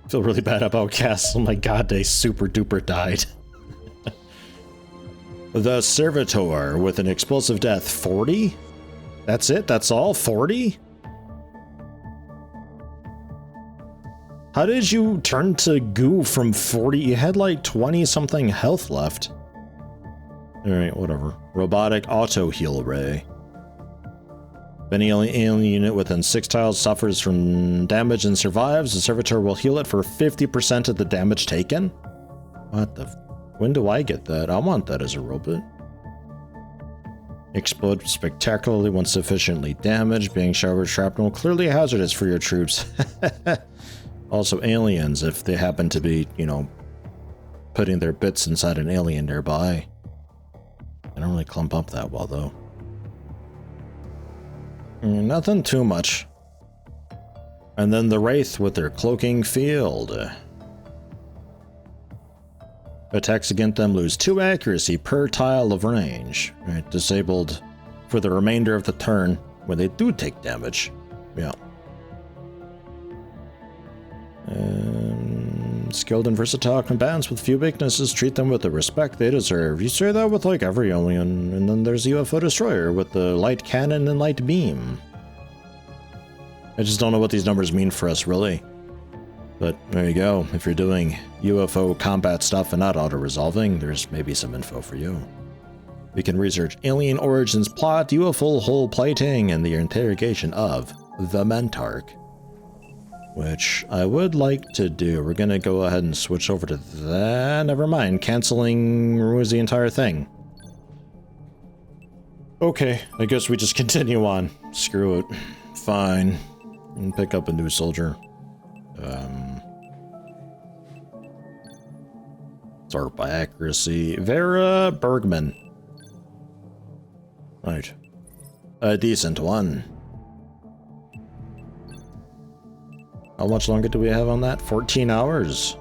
Feel really bad about Cass. Oh my god, they super duper died. The Servitor with an explosive death, 40? That's it? That's all? 40? How did you turn to goo from 40? You had like 20 something health left. Alright, whatever. Robotic auto heal ray. If any alien unit within 6 tiles suffers from damage and survives, the servitor will heal it for 50% of the damage taken? What the... When do I get that? I want that as a robot. Explode spectacularly when sufficiently damaged. Being showered with shrapnel clearly hazardous for your troops. Also aliens, if they happen to be, you know, putting their bits inside an alien nearby. They don't really clump up that well, though. Nothing too much. And then the Wraith with their cloaking field. Attacks against them lose 2 accuracy per tile of range. Right, disabled for the remainder of the turn when they do take damage. Yeah. Skilled and versatile combatants with few weaknesses, treat them with the respect they deserve. You say that with like every alien. And then there's the UFO destroyer with the light cannon and light beam. I just don't know what these numbers mean for us, really. But there you go. If you're doing UFO combat stuff and not auto-resolving, there's maybe some info for you. We can research Alien Origins plot, UFO hull plating, and the interrogation of the Mentarch. Which I would like to do. We're gonna go ahead and switch over to that. Never mind. Canceling ruins the entire thing. Okay, I guess we just continue on. Screw it. Fine. And pick up a new soldier. Sort by accuracy. Vera Bergman. Right. A decent one. How much longer do we have on that? 14 hours.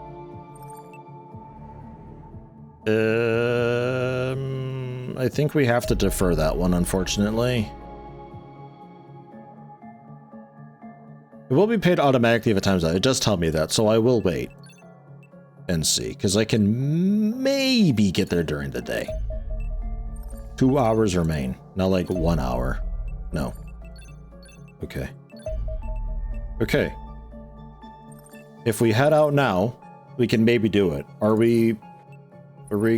I think we have to defer that one, unfortunately. It will be paid automatically if it times out. It does tell me that, so I will wait and see, because I can maybe get there during the day. 2 hours remain, not like 1 hour. No. Okay. Okay. If we head out now, we can maybe do it.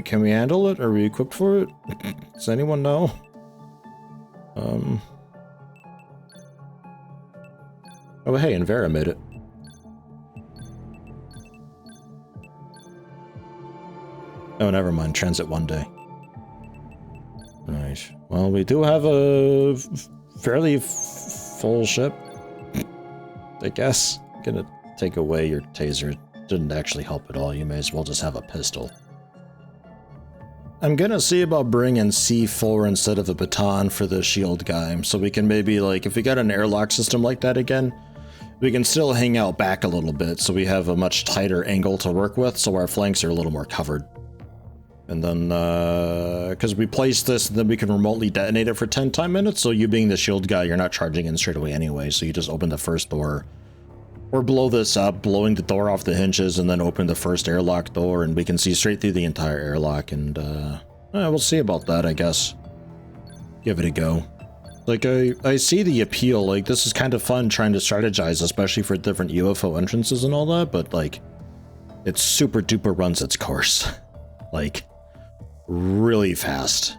Can we handle it? Are we equipped for it? Does anyone know? Oh, hey, and Vera made it. Oh, never mind. Transit one day. Right. Well, we do have a fairly full ship. I guess. Gonna take away your taser. Didn't actually help at all. You may as well just have a pistol. I'm gonna see about bringing C4 instead of a baton for the shield guy, so we can maybe, like, if we got an airlock system like that again, we can still hang out back a little bit, so we have a much tighter angle to work with, so our flanks are a little more covered. And then, because we place this, then we can remotely detonate it for 10 minutes, so you being the shield guy, you're not charging in straight away anyway, so you just open the first door. Or blow this up, blowing the door off the hinges, and then open the first airlock door, and we can see straight through the entire airlock, and, we'll see about that, I guess. Give it a go. Like, I see the appeal, like, this is kind of fun trying to strategize, especially for different UFO entrances and all that, but, like, it super duper runs its course. Like, really fast.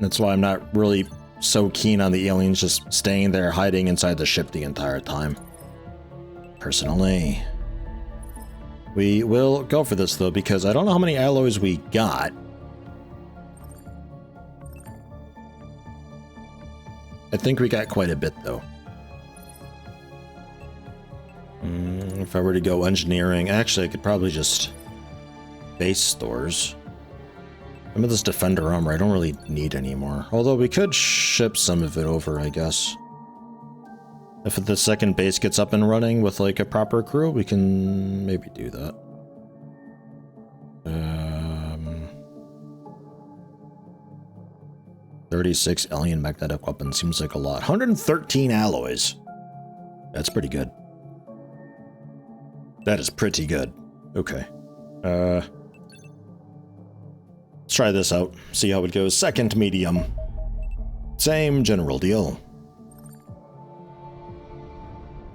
That's why I'm not really so keen on the aliens just staying there, hiding inside the ship the entire time. Personally. We will go for this, though, because I don't know how many alloys we got. I think we got quite a bit, though. If I were to go engineering, actually, I could probably just base stores. Some of this defender armor I don't really need anymore. Although we could ship some of it over, I guess. If the second base gets up and running with, like, a proper crew, we can maybe do that. 36 alien magnetic weapons seems like a lot. 113 alloys. That's pretty good. That is pretty good. Okay. Let's try this out. See how it goes. Second medium. Same general deal.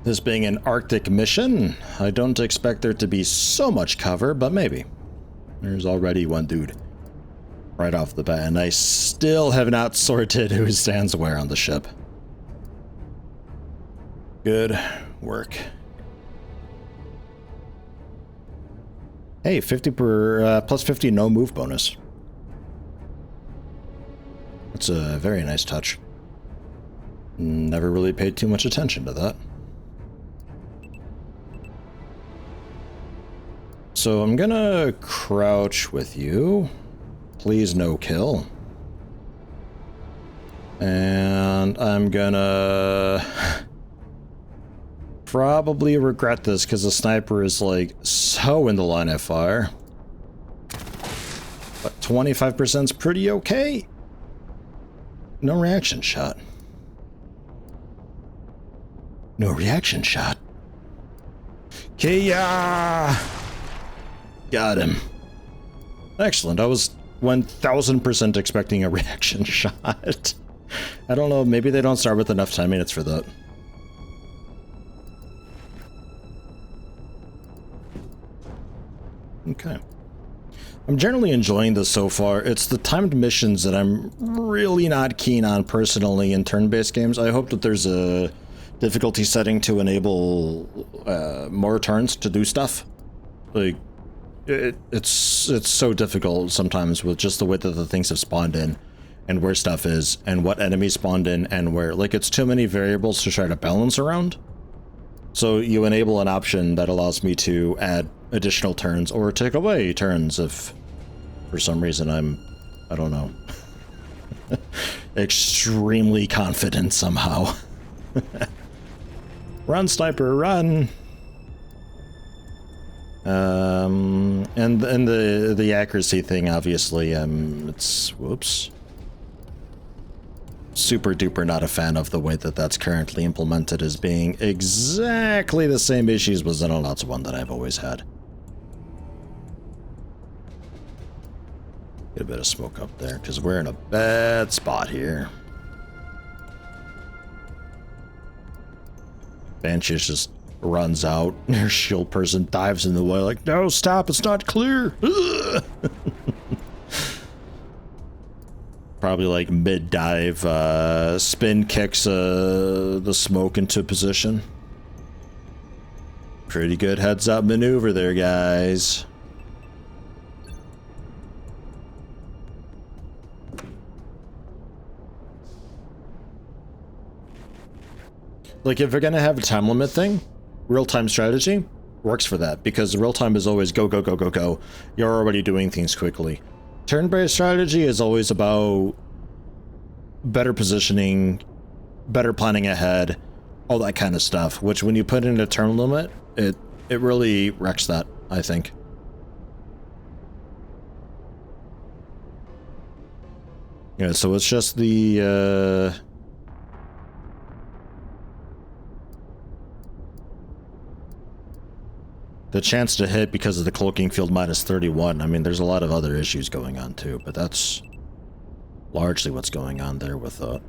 This being an Arctic mission, I don't expect there to be so much cover, but maybe. There's already one dude right off the bat, and I still have not sorted who stands where on the ship. Good work. Hey, 50 per plus 50 no move bonus. That's a very nice touch. Never really paid too much attention to that. So I'm gonna crouch with you. Please no kill. And I'm gonna probably regret this because the sniper is like so in the line of fire. But 25% is pretty okay. No reaction shot. No reaction shot. Kia! Got him. Excellent. I was 1000% expecting a reaction shot. I don't know, maybe they don't start with enough 10 minutes for that. Okay. I'm generally enjoying this so far. It's the timed missions that I'm really not keen on personally in turn-based games. I hope that there's a difficulty setting to enable more turns to do stuff. Like, it's so difficult sometimes with just the way that the things have spawned in and where stuff is and what enemies spawned in and where. Like, it's too many variables to try to balance around. So you enable an option that allows me to add additional turns or take away turns if for some reason I don't know, extremely confident somehow. Run, sniper, run! And the accuracy thing, obviously, it's, whoops. Super duper not a fan of the way that that's currently implemented as being exactly the same issues with Xenonauts 1 that I've always had. Get a bit of smoke up there, because we're in a bad spot here. Banshees just runs out. Their shield person dives in the way like, no, stop, it's not clear. Probably like mid-dive, spin kicks the smoke into position. Pretty good heads-up maneuver there, guys. Like, if you're gonna have a time limit thing, real-time strategy works for that, because real-time is always go, go, go, go, go. You're already doing things quickly. Turn-based strategy is always about better positioning, better planning ahead, all that kind of stuff, which when you put in a turn limit, it really wrecks that, I think. Yeah, so it's just the chance to hit because of the cloaking field minus 31. I mean, there's a lot of other issues going on too, but that's largely what's going on there with that.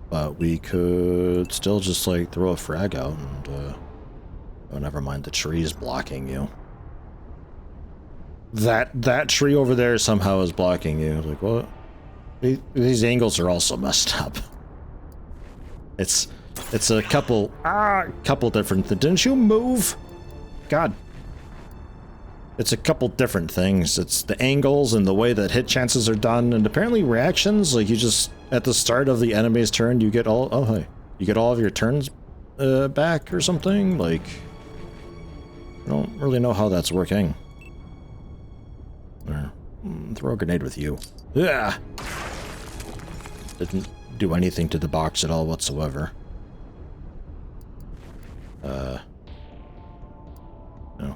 But we could still just like throw a frag out and oh, never mind, the tree's blocking you. That tree over there somehow is blocking you. Like, what? These angles are also messed up. It's a couple different things. Didn't you move? God. It's a couple different things. It's the angles and the way that hit chances are done, and apparently reactions, like you just, at the start of the enemy's turn, you get all, oh hey, you get all of your turns back or something? Like, I don't really know how that's working. Throw a grenade with you. Yeah. Didn't do anything to the box at all whatsoever. No,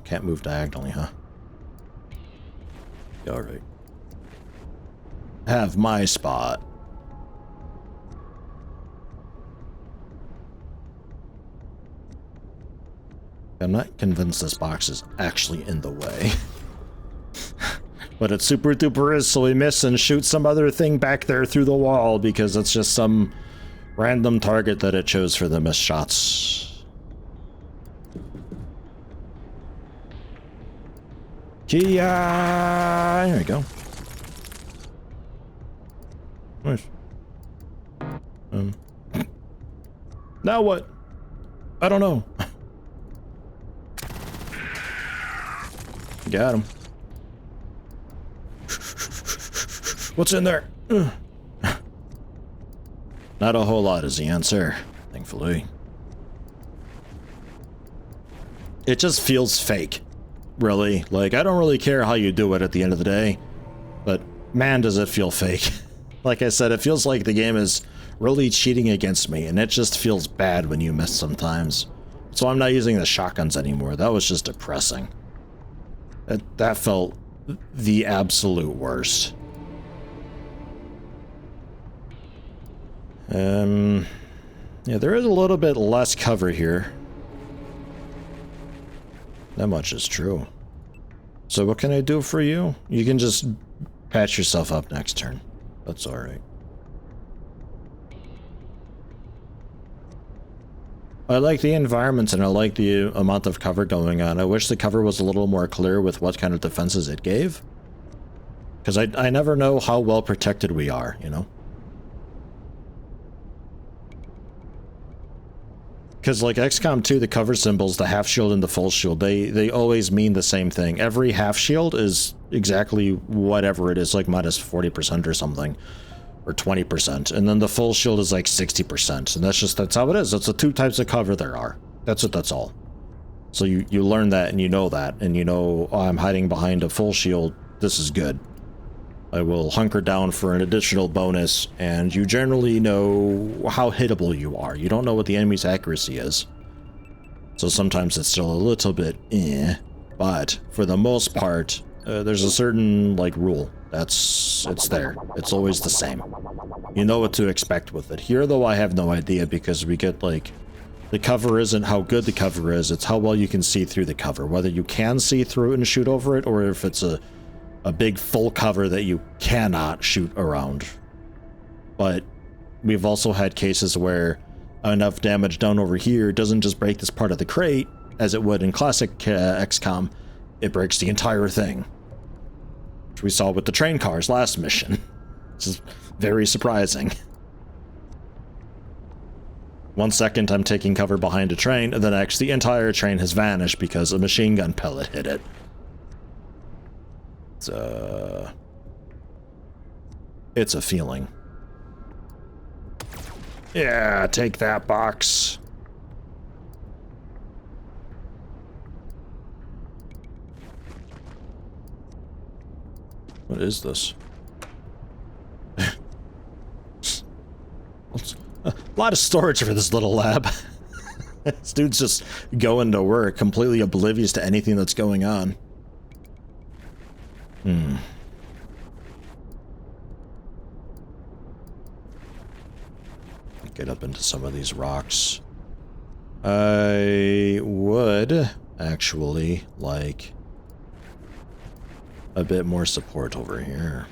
can't move diagonally, huh? Alright. Have my spot. I'm not convinced this box is actually in the way. But it super duper is, so we miss and shoot some other thing back there through the wall because it's just some random target that it chose for the missed shots. Kia! There we go. Nice. Now what? I don't know. Got him. What's in there? Not a whole lot is the answer, thankfully. It just feels fake, really. Like, I don't really care how you do it at the end of the day, but man, does it feel fake. Like I said, it feels like the game is really cheating against me, and it just feels bad when you miss sometimes. So I'm not using the shotguns anymore. That was just depressing. That felt the absolute worst. Yeah, there is a little bit less cover here. That much is true. So what can I do for you? You can just patch yourself up next turn. That's alright. I like the environment and I like the amount of cover going on. I wish the cover was a little more clear with what kind of defenses it gave. Because I never know how well protected we are, you know? Because like XCOM 2, the cover symbols, the half shield and the full shield, they always mean the same thing. Every half shield is exactly whatever it is, like minus 40% or something. Or 20%. And then the full shield is like 60%. And that's how it is. That's the two types of cover there are. That's all. So you learn that and you know that. And you know, oh, I'm hiding behind a full shield. This is good. I will hunker down for an additional bonus, and you generally know how hittable you are. You don't know what the enemy's accuracy is. So sometimes it's still a little bit but for the most part, there's a certain, like, rule. It's there. It's always the same. You know what to expect with it. Here, though, I have no idea, because we get, like, the cover isn't how good the cover is, it's how well you can see through the cover. Whether you can see through it and shoot over it, or if it's a big full cover that you cannot shoot around. But we've also had cases where enough damage done over here doesn't just break this part of the crate, as it would in classic XCOM, it breaks the entire thing. Which we saw with the train cars last mission. This is very surprising. 1 second I'm taking cover behind a train, and the next the entire train has vanished because a machine gun pellet hit it. It's a feeling. Yeah, take that box. What is this? A lot of storage for this little lab. This dude's just going to work, completely oblivious to anything that's going on. Get up into some of these rocks. I would actually like a bit more support over here.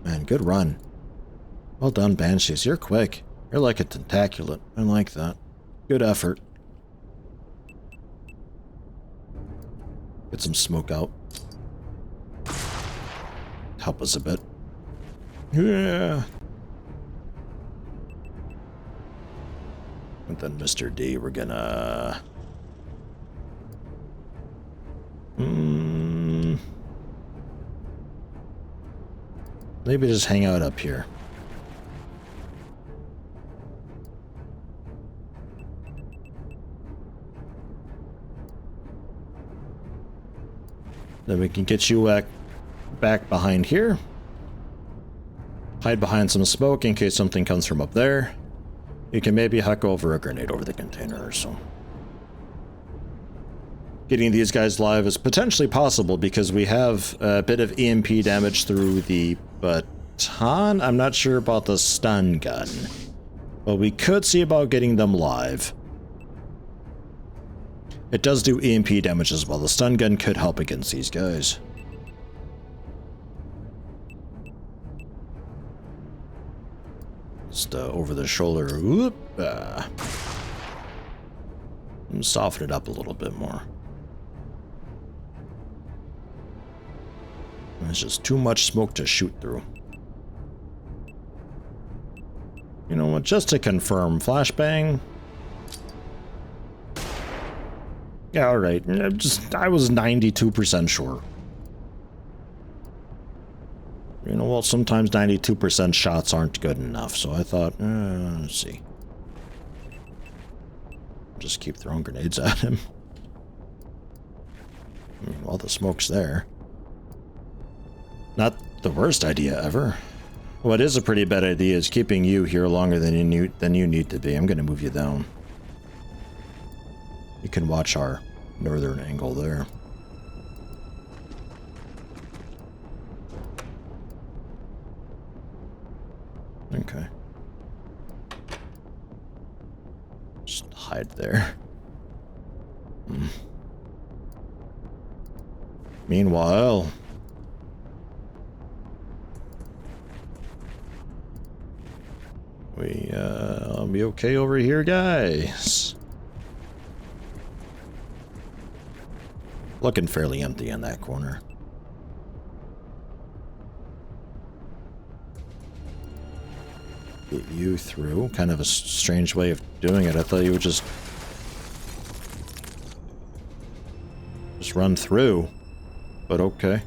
Man, good run. Well done, Banshees. You're quick. You're like a tentaculate. I like that. Good effort. Get some smoke out. Help us a bit. Yeah. And then Mr. D, we're gonna... maybe just hang out up here. Then we can get you back behind here. Hide behind some smoke in case something comes from up there. You can maybe huck over a grenade over the container or so. Getting these guys live is potentially possible because we have a bit of EMP damage through the baton. I'm not sure about the stun gun, but we could see about getting them live. It does do EMP damage as well. The stun gun could help against these guys. Just over the shoulder. Whoop. Soften it up a little bit more. There's just too much smoke to shoot through. You know what? Just to confirm, flashbang. Yeah, all right. I was 92% sure. You know, well, sometimes 92% shots aren't good enough, so I thought, let's see. Just keep throwing grenades at him. I mean, while the smoke's there. Not the worst idea ever. What is a pretty bad idea is keeping you here longer than you need to be. I'm going to move you down. You can watch our northern angle there. Okay. Just hide there. Meanwhile... I'll be okay over here, guys. Looking fairly empty in that corner. Get you through. Kind of a strange way of doing it. I thought you would just run through. But okay.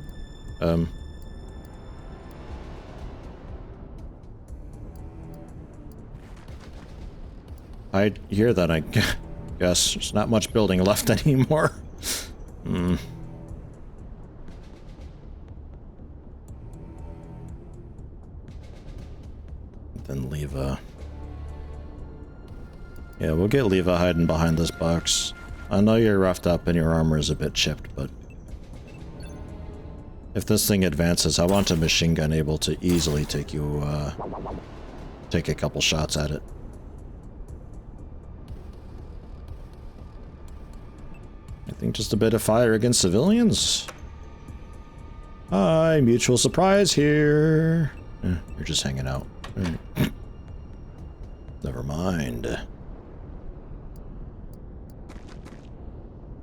I hear that, I guess. There's not much building left anymore. Then Leva. Yeah, we'll get Leva hiding behind this box. I know you're roughed up and your armor is a bit chipped, but... if this thing advances, I want a machine gun able to easily take you, take a couple shots at it. I think just a bit of fire against civilians. Hi, mutual surprise here. You're just hanging out. Never mind.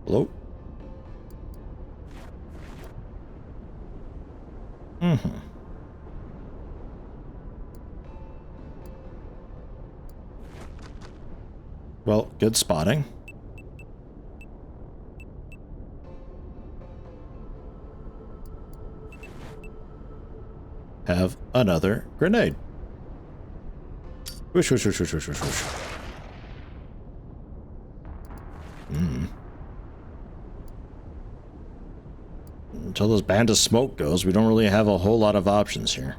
Hello? Well, good spotting. Have another grenade. Whoosh, whoosh, whoosh, whoosh, whoosh, whoosh. Until this band of smoke goes, we don't really have a whole lot of options here.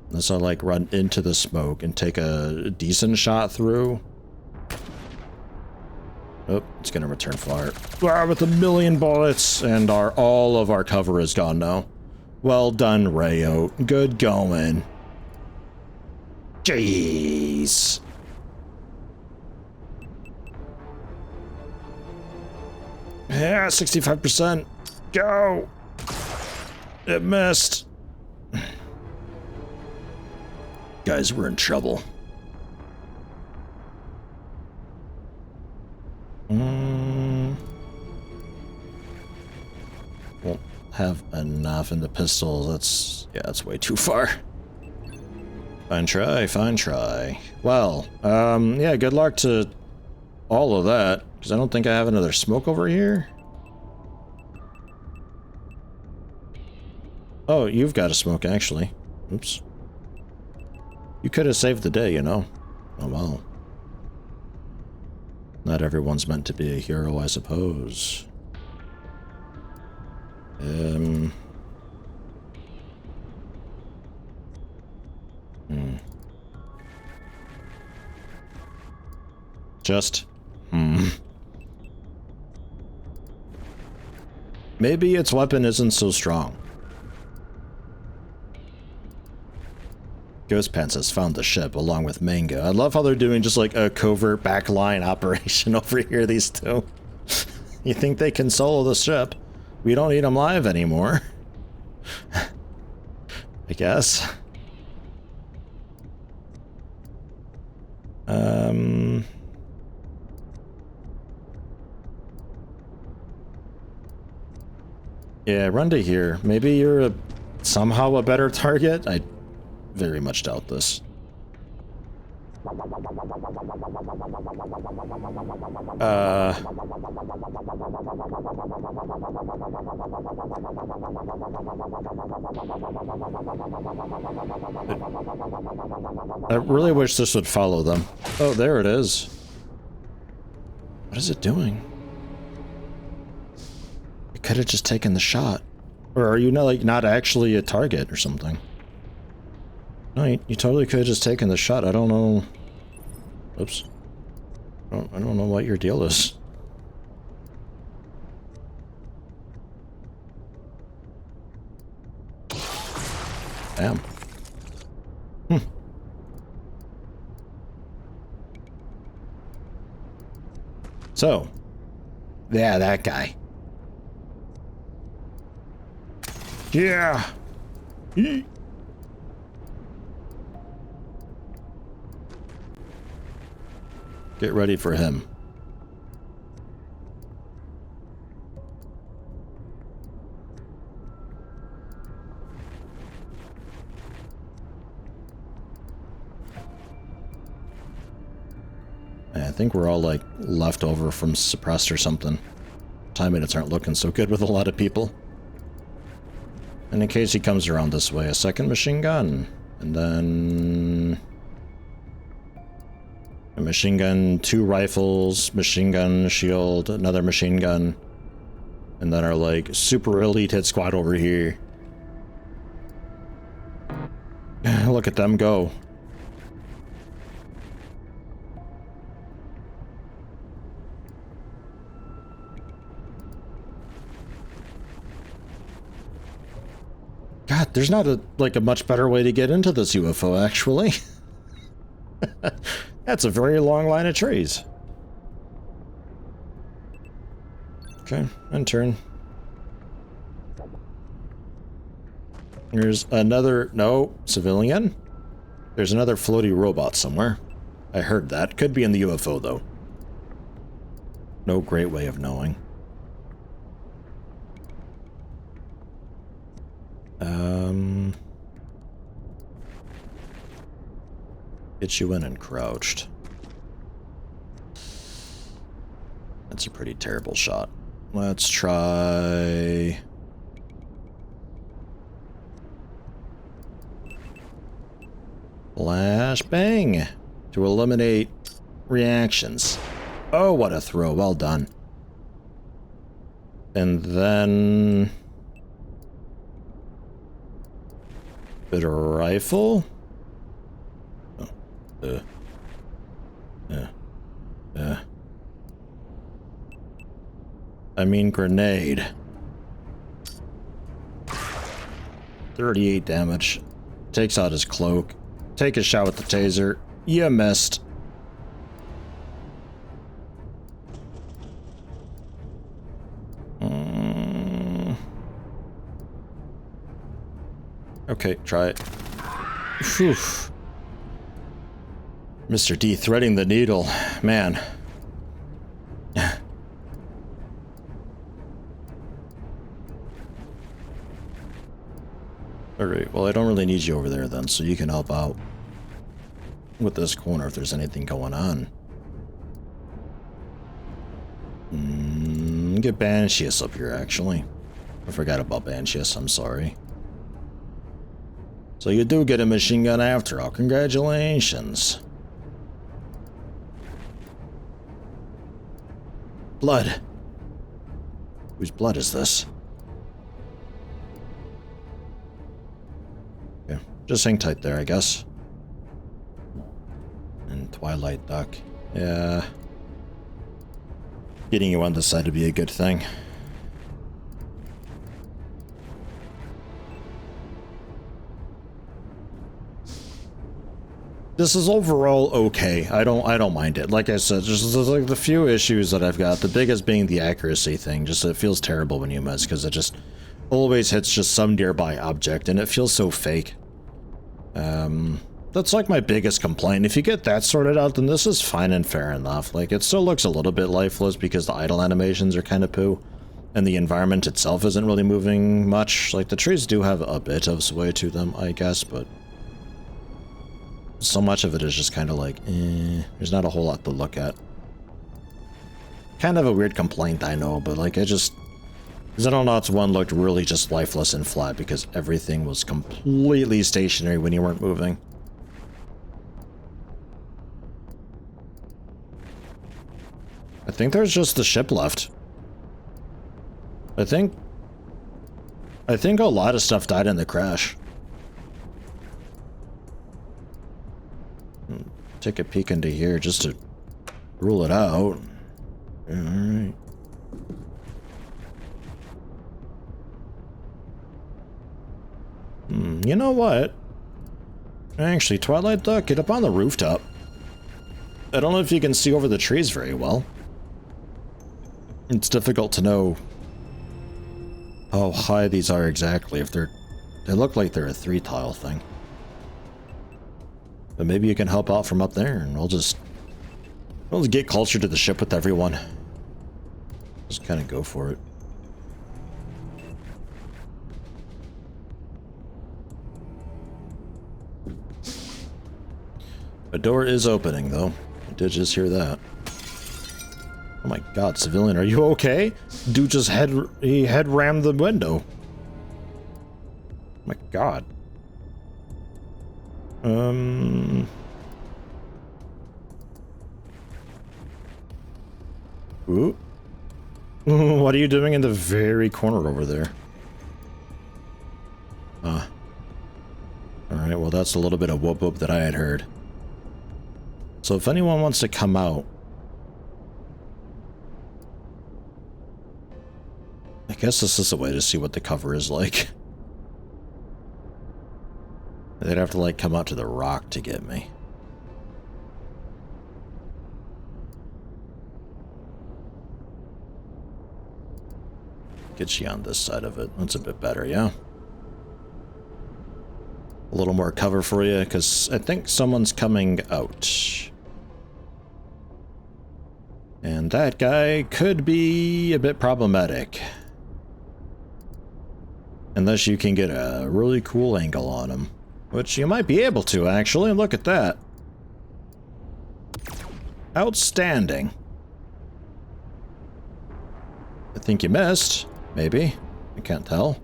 Unless I, like, run into the smoke and take a decent shot through. Oh, it's gonna return fire. Ah, with 1,000,000 bullets, and all of our cover is gone now. Well done, Rayo. Good going. Jeez. Yeah, 65%. Go. It missed. Guys, we're in trouble. Won't have enough in the pistol. That's way too far. Fine try, fine try. Well, yeah, good luck to all of that, because I don't think I have another smoke over here. Oh, you've got a smoke, actually. Oops. You could have saved the day, you know. Oh, well. Not everyone's meant to be a hero, I suppose. Maybe its weapon isn't so strong. Ghost Pants has found the ship along with Mango. I love how they're doing just like a covert backline operation over here, these two. You think they can solo the ship? We don't need them live anymore. I guess. Yeah, run to here. Maybe you're somehow a better target? I very much doubt this. I really wish this would follow them. Oh, there it is. What is it doing? It could have just taken the shot. Or are you not, like, not actually a target or something? No, you totally could have just taken the shot. I don't know. Oops. I don't know what your deal is. Damn. So, yeah, that guy. Yeah. Get ready for him. I think we're all like left over from suppressed or something. Time minutes aren't looking so good with a lot of people. And in case he comes around this way, a second machine gun, and then a machine gun, 2 rifles, machine gun, shield, another machine gun, and then our like super elite hit squad over here. Look at them go. God, there's not a much better way to get into this UFO, actually. That's a very long line of trees. Okay, end turn. There's another... No, civilian? There's another floaty robot somewhere. I heard that. Could be in the UFO, though. No great way of knowing. Get you in and crouched. That's a pretty terrible shot. Let's try... Flashbang! To eliminate reactions. Oh, what a throw. Well done. And then... Bit of rifle? I mean grenade. 38 damage. Takes out his cloak. Take a shot with the taser. You missed. Okay, try it. Whew. Mr. D threading the needle. Man. Alright, well I don't really need you over there then, so you can help out with this corner if there's anything going on. Get Banshees up here, actually. I forgot about Banshees, I'm sorry. So you do get a machine gun after all. Congratulations. Blood. Whose blood is this? Okay, just hang tight there, I guess. And Twilight Duck. Yeah. Getting you on this side would be a good thing. This is overall okay. I don't mind it. Like I said, just like the few issues that I've got, the biggest being the accuracy thing. Just it feels terrible when you miss, because it just always hits just some nearby object, and it feels so fake. That's like my biggest complaint. If you get that sorted out, then this is fine and fair enough. Like, it still looks a little bit lifeless because the idle animations are kind of poo, and the environment itself isn't really moving much. Like, the trees do have a bit of sway to them, I guess, but so much of it is just kind of like, there's not a whole lot to look at. Kind of a weird complaint, I know, but like, Xenonauts 1 looked really just lifeless and flat because everything was completely stationary when you weren't moving. I think there's just the ship left. I think a lot of stuff died in the crash. Take a peek into here just to rule it out. Alright. You know what? Actually, Twilight Duck, get up on the rooftop. I don't know if you can see over the trees very well. It's difficult to know how high these are exactly. If they look like they're a 3-tile thing. But maybe you can help out from up there, and we'll just get closer to the ship with everyone. Just kind of go for it. A door is opening, though. I did just hear that. Oh my god, civilian, are you okay? Dude just head rammed the window. Oh my god. Ooh. What are you doing in the very corner over there? Alright, well that's a little bit of whoop whoop that I had heard. So if anyone wants to come out, I guess this is a way to see what the cover is like. They'd have to like come out to the rock to get me. Get you on this side of it. That's a bit better, yeah? A little more cover for you, because I think someone's coming out. And that guy could be a bit problematic. Unless you can get a really cool angle on him. Which you might be able to, actually. Look at that. Outstanding. I think you missed. Maybe. I can't tell.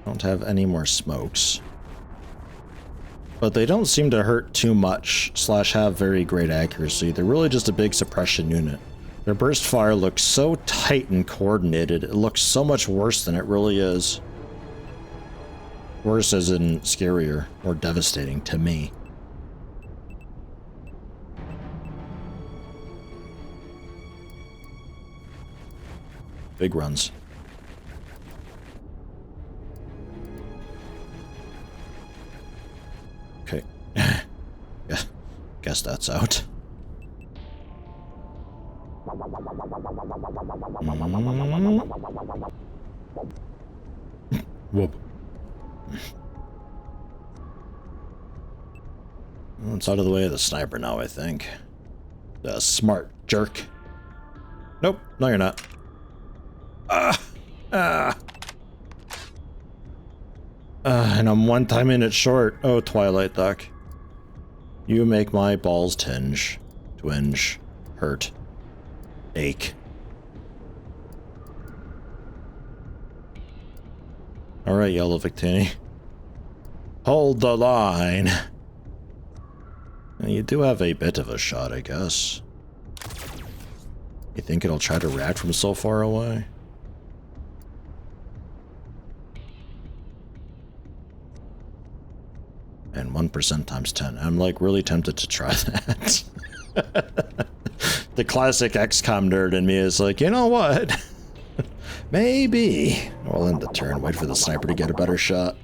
Don't have any more smokes. But they don't seem to hurt too much, / have very great accuracy. They're really just a big suppression unit. Their burst fire looks so tight and coordinated, it looks so much worse than it really is. Worse as in scarier, or devastating to me. Big runs. Okay. Yeah, guess that's out. Whoop. Well, it's out of the way of the sniper now, I think. The smart jerk. Nope, no you're not. And I'm 1 minute short. Oh, Twilight Duck. You make my balls tinge, twinge, hurt, ache. Alright, Yellow Victini. Hold the line. You do have a bit of a shot, I guess. You think it'll try to react from so far away? And 1% times 10. I'm like really tempted to try that. The classic XCOM nerd in me is like, you know what? Maybe. We'll end the turn, wait for the sniper to get a better shot.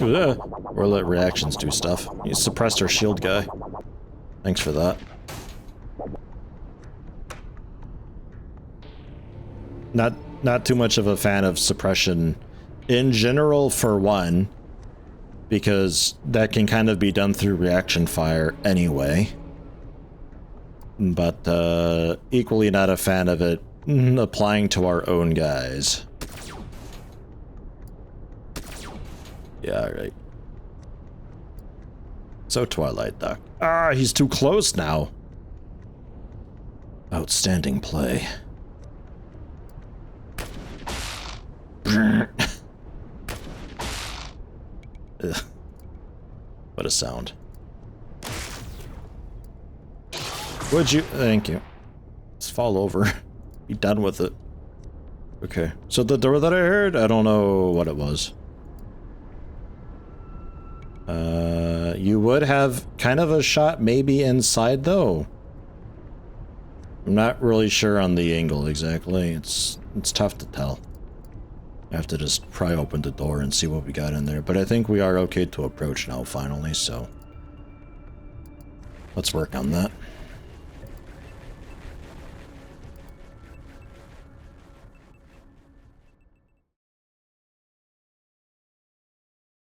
Or let reactions do stuff. You suppressed our shield guy. Thanks for that. Not too much of a fan of suppression in general, for one, because that can kind of be done through reaction fire anyway. But equally not a fan of it applying to our own guys. Yeah, right. So Twilight Doc. Ah, he's too close now. Outstanding play. Ugh. What a sound. Would you? Thank you. Let's fall over. Be done with it. Okay. So the door that I heard, I don't know what it was. You would have kind of a shot maybe inside though. I'm not really sure on the angle exactly. It's tough to tell. I have to just pry open the door and see what we got in there. But I think we are okay to approach now finally, so let's work on that.